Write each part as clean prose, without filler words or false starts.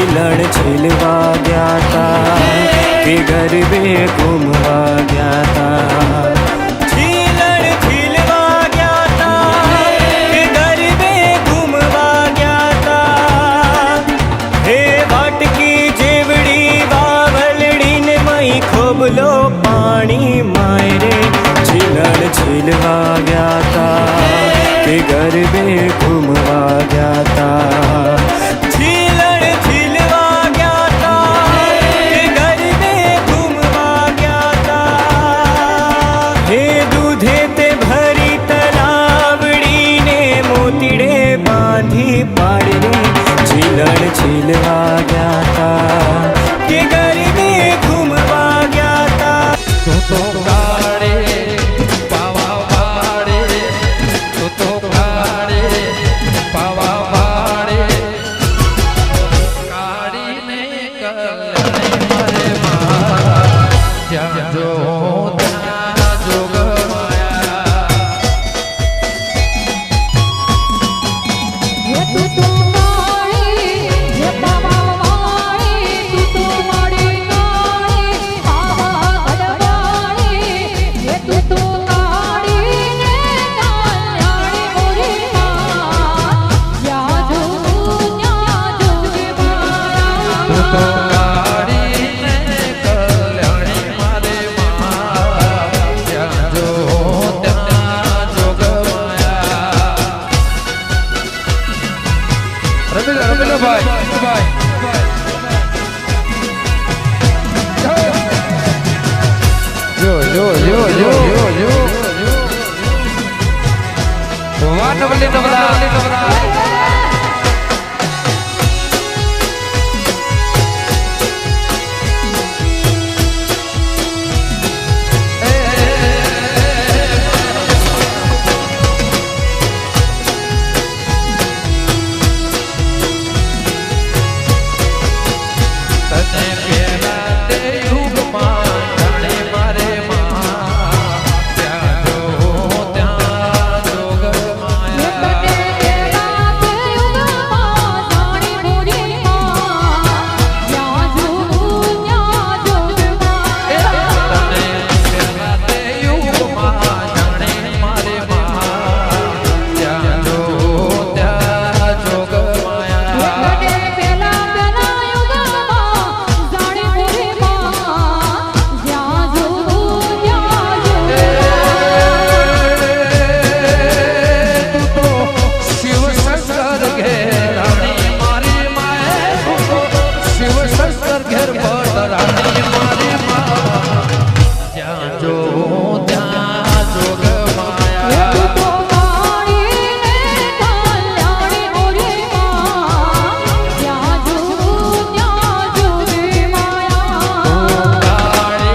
झीलण झीलवा गया था कि गरबे घूमवा गया था। झीलण झीलवा गया था कि गरबे घूमवा गया था। हे वाटकी जेवड़ी बावलड़ी ने मई खोबलो पानी मायरे। झीलण झीलवा गया था कि गरबे घूमवा गया था। झीलण झीलवा गया था कि गरबे घूमवा गया था। हे दूधे ते भरी तलावड़ी ने मोतीड़े बांधी पाड़े। झीलण झीलवा गया था कि गरबे घूमवा गया था। तो काड़े पावा पाड़े, तो काड़े पावा पाड़े, काड़ी ने कल्याणी मारे माँ क्या जो त्या जोग माया। ये तू माड़ी ये बाबा माड़ी तू माड़ी काड़ी बाबा गडवाड़ी। ये तू काड़ी ने कल्याणी मोरी माँ या जो जोगी माया। तो काड़ी ने कल्याणी मारे माँ क्या जो त्या जोग माया। रमीला भाई यो वाह नवली नवला तने पेला ते युग मां जाने मारे मां क्या जो त्या जोग माया। तने पेला ते युग मां जाने मोरी मां या जो जोगी माया। तने पेला ते युग मां जाने मारे मां क्या जो त्या जोग माया। तने पेला युग मां जाने मोरी मां या जो जोगी तू तो शिव शंकर घेर रानी मारी माए। तू तो शिव शंकर घेर पर रानी मारी माँ क्या जो त्या जोग माया। तो काड़ी ने कल्याणी मोरी माँ या जो जोगी माया। काड़े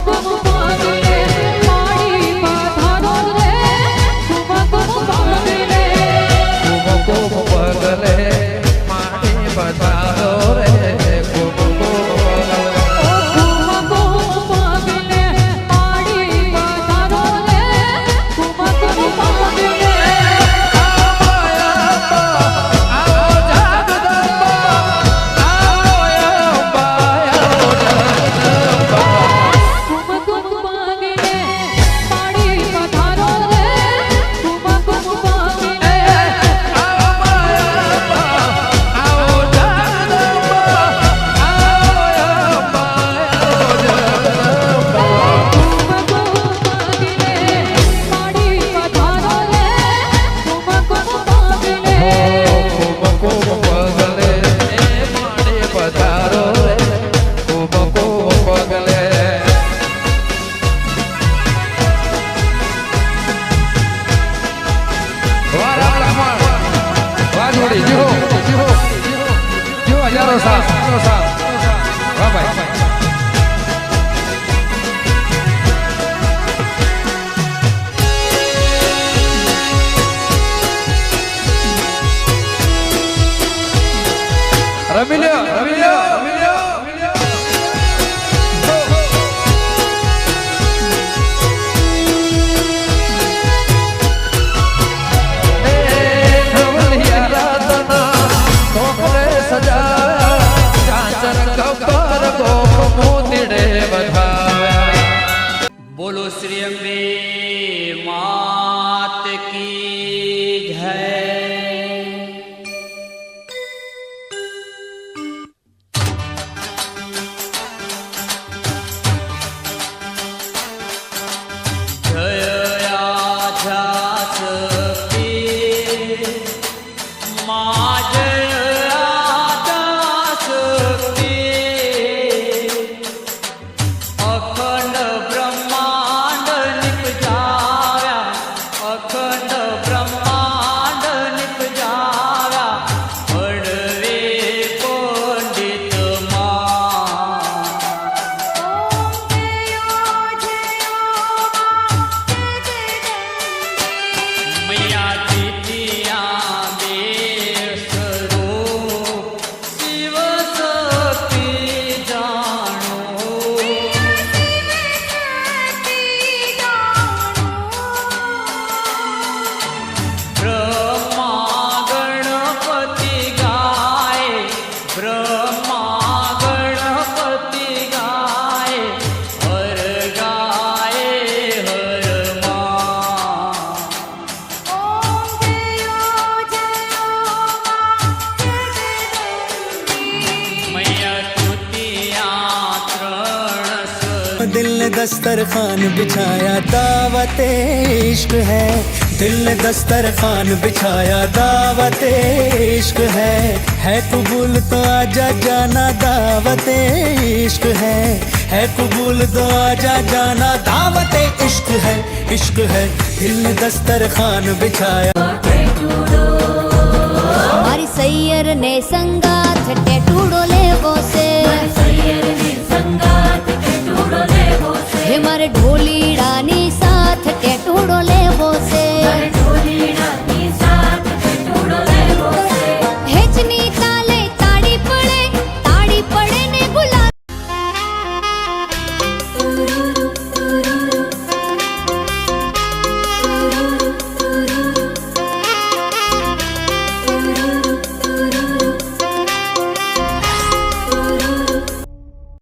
कुम पागले माड़ी पधारो रे कुम पागले। कुम पगले माटी बताओ रे कुम ગોપ મોતીડે વધાવ્યા. બોલો શ્રી અંબે માત કી જય. दिल ने दस्तरखान बिछाया दावत इश्क है, दिल ने दस्तरखान बिछाया दावत इश्क है कबूल तो आजा जाना दावत इश्क है कबूल तो आजा जाना दावत इश्क है दिल ने दस्तरखान बिछाया. મારી સૈયર ને સંગાથ ટેટુડો લેવો છે.